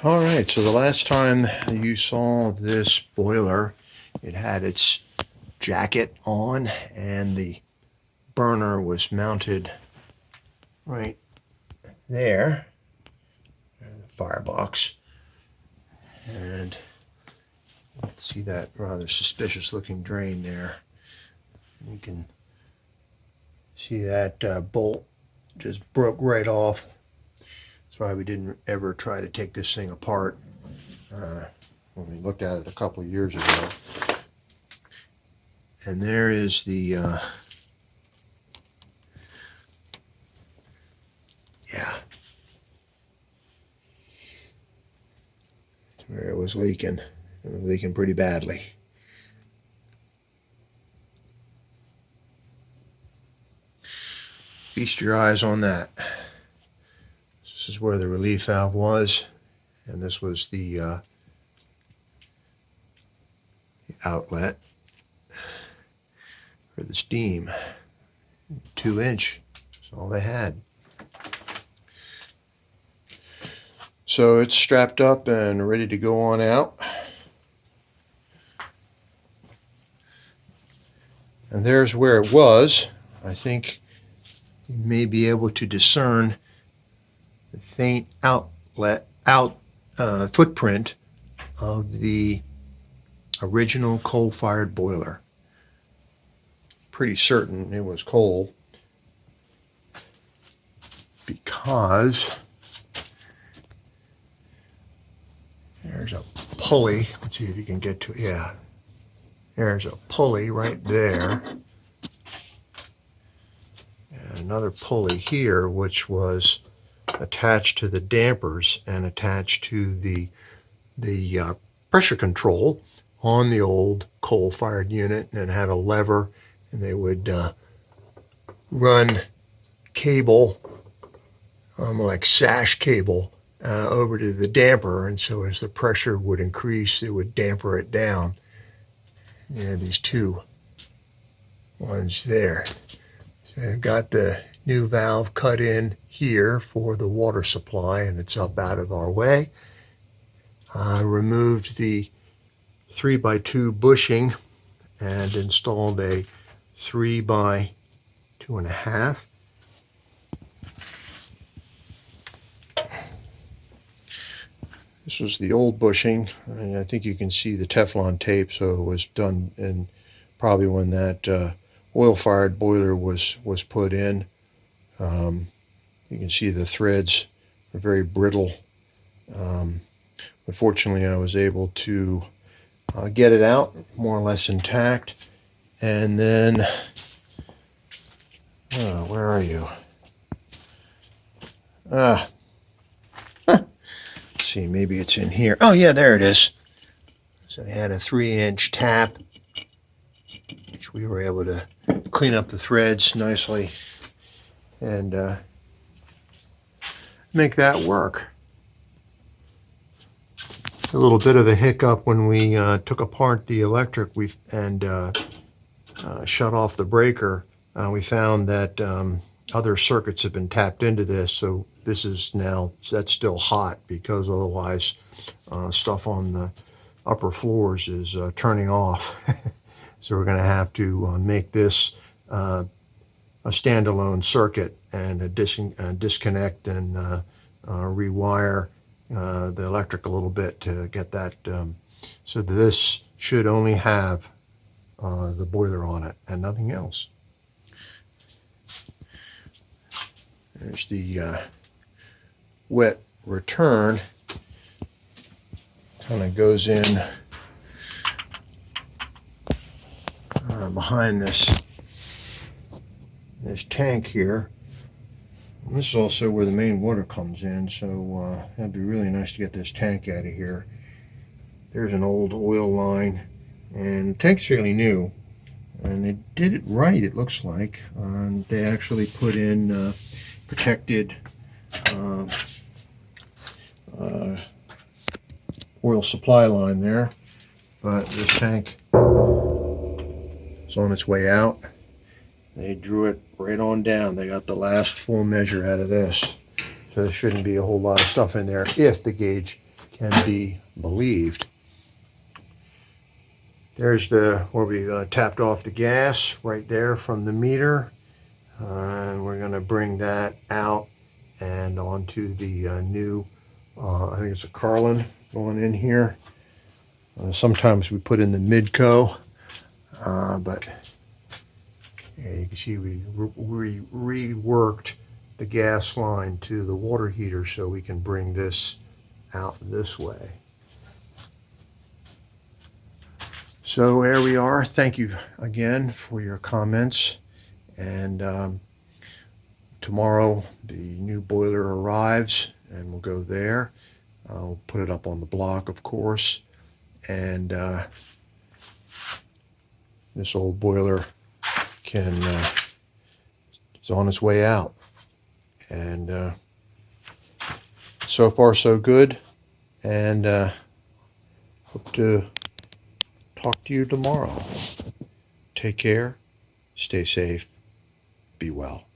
All right, so the last time you saw this boiler, it had its jacket on and the burner was mounted right there, the firebox. And see that rather suspicious looking drain there. You can see that bolt just broke right off. That's why we didn't ever try to take this thing apart when we looked at it a couple of years ago. And there is the where it was leaking. It was leaking pretty badly. Feast your eyes on that. This is where the relief valve was, and this was the outlet for the steam. 2-inch, that's all they had. So it's strapped up and ready to go on out. And there's where it was. I think you may be able to discern the faint footprint of the original coal-fired boiler. Pretty certain it was coal because there's a pulley. Let's see if you can get to it. Yeah, there's a pulley right there. And another pulley here, which was attached to the dampers and attached to the pressure control on the old coal-fired unit, and it had a lever, and they would run cable, like sash cable, over to the damper, and so as the pressure would increase, it would damper it down. You know, these two ones there. So I've got the new valve cut in here for the water supply, and it's up out of our way. I removed the 3x2 bushing and installed a 3x2.5. This was the old bushing, and I think you can see the Teflon tape, so it was done in probably when that oil-fired boiler was put in. You can see the threads are very brittle. But fortunately, I was able to get it out more or less intact. And then, where are you? Let's see, maybe it's in here. Oh yeah, there it is. So I had a 3-inch tap, which we were able to clean up the threads nicely and make that work. A little bit of a hiccup when we took apart the electric and shut off the breaker. We found that other circuits have been tapped into this, so this is now, that's still hot, because otherwise stuff on the upper floors is turning off. So we're going to have to make this a standalone circuit and disconnect and rewire the electric a little bit to get that, so that this should only have the boiler on it and nothing else. There's the wet return. Kind of goes in behind this tank here. And this is also where the main water comes in, so it'd be really nice to get this tank out of here. There's an old oil line, and the tank's fairly new, and they did it right, it looks like. They actually put in protected oil supply line there, but this tank is on its way out. They drew it right on down. They got the last full measure out of this, so there shouldn't be a whole lot of stuff in there if the gauge can be believed. There's where we tapped off the gas right there from the meter. And we're going to bring that out and onto the new, I think it's a Carlin going in here. Sometimes we put in the Midco, but yeah, you can see we reworked the gas line to the water heater so we can bring this out this way. So there we are. Thank you again for your comments. And tomorrow the new boiler arrives and we'll go there. I'll put it up on the block, of course. And this old boiler is on its way out. And so far so good. And hope to talk to you tomorrow. Take care. Stay safe. Be well.